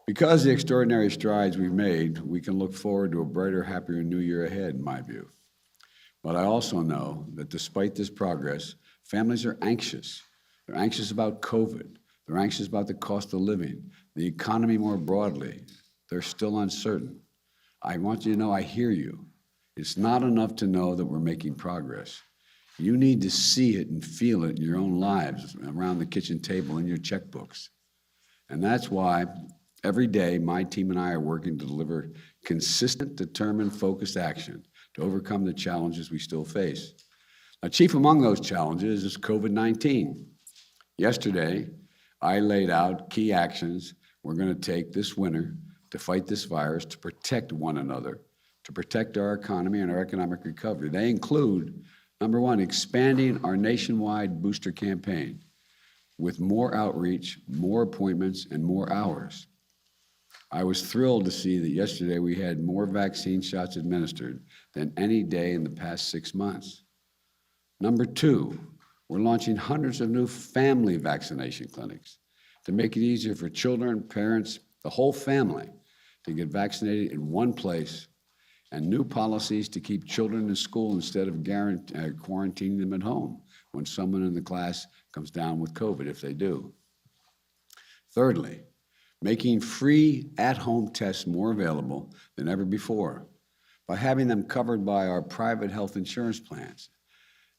Because of the extraordinary strides we've made, we can look forward to a brighter, happier new year ahead, in my view. But I also know that despite this progress, families are anxious. They're anxious about COVID. They're anxious about the cost of living, the economy more broadly. They're still uncertain. I want you to know I hear you. It's not enough to know that we're making progress. You need to see it and feel it in your own lives, around the kitchen table, in your checkbooks. And that's why every day my team and I are working to deliver consistent, determined, focused action to overcome the challenges we still face. Now, chief among those challenges is COVID-19. Yesterday, I laid out key actions we're going to take this winter to fight this virus, to protect one another, to protect our economy and our economic recovery. They include, number one, expanding our nationwide booster campaign with more outreach, more appointments, and more hours. I was thrilled to see that yesterday we had more vaccine shots administered than any day in the past 6 months. Number two, we're launching hundreds of new family vaccination clinics to make it easier for children, parents, the whole family to get vaccinated in one place, and new policies to keep children in school instead of quarantining them at home when someone in the class comes down with COVID, if they do. Thirdly, making free at-home tests more available than ever before by having them covered by our private health insurance plans.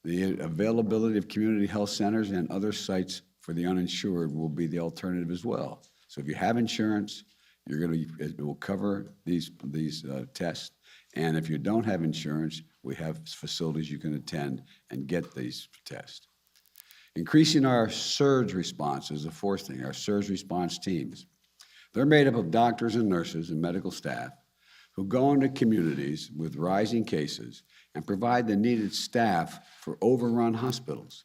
The availability of community health centers and other sites for the uninsured will be the alternative as well. So if you have insurance, it will cover these tests. And if you don't have insurance, we have facilities you can attend and get these tests. Increasing our surge response is the fourth thing, our surge response teams. They're made up of doctors and nurses and medical staff who go into communities with rising cases and provide the needed staff for overrun hospitals,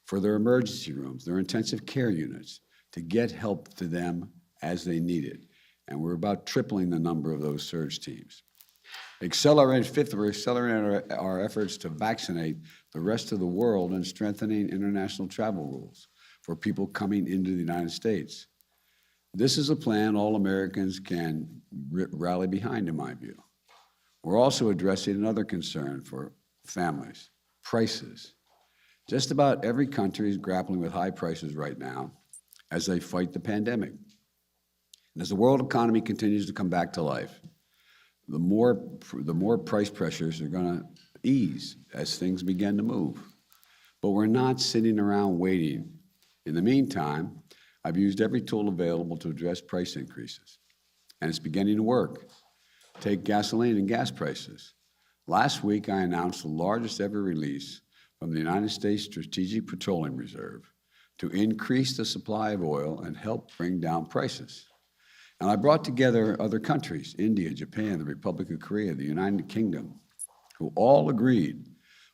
for their emergency rooms, their intensive care units, to get help to them as they need it. And we're about tripling the number of those surge teams. Fifth, we're accelerating our efforts to vaccinate the rest of the world and strengthening international travel rules for people coming into the United States. This is a plan all Americans can rally behind, in my view. We're also addressing another concern for families, prices. Just about every country is grappling with high prices right now as they fight the pandemic. And as the world economy continues to come back to life, the more price pressures are going to ease as things begin to move. But we're not sitting around waiting. In the meantime, I've used every tool available to address price increases, and it's beginning to work. Take gasoline and gas prices. Last week, I announced the largest ever release from the United States Strategic Petroleum Reserve to increase the supply of oil and help bring down prices. And I brought together other countries, India, Japan, the Republic of Korea, the United Kingdom, who all agreed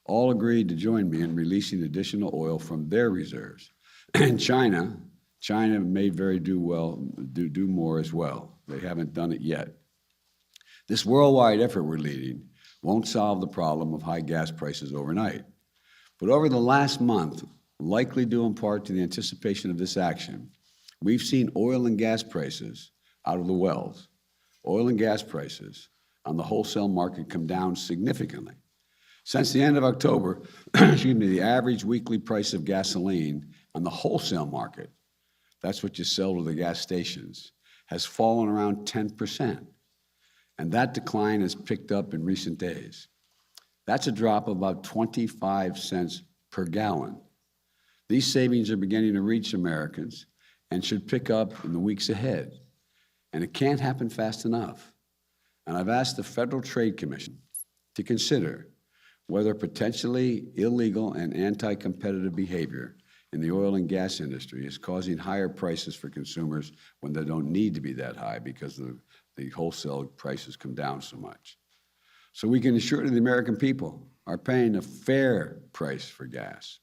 to join me in releasing additional oil from their reserves. And China may very do more as well. They haven't done it yet. This worldwide effort we're leading won't solve the problem of high gas prices overnight. But over the last month, likely due in part to the anticipation of this action, we've seen oil and gas prices out of the wells. Oil and gas prices on the wholesale market come down significantly. Since the end of October, the average weekly price of gasoline on the wholesale market, that's what you sell to the gas stations, has fallen around 10%. And that decline has picked up in recent days. That's a drop of about 25 cents per gallon. These savings are beginning to reach Americans and should pick up in the weeks ahead. And it can't happen fast enough. And I've asked the Federal Trade Commission to consider whether potentially illegal and anti-competitive behavior in the oil and gas industry is causing higher prices for consumers when they don't need to be that high because the wholesale prices come down so much. So we can assure the American people are paying a fair price for gas.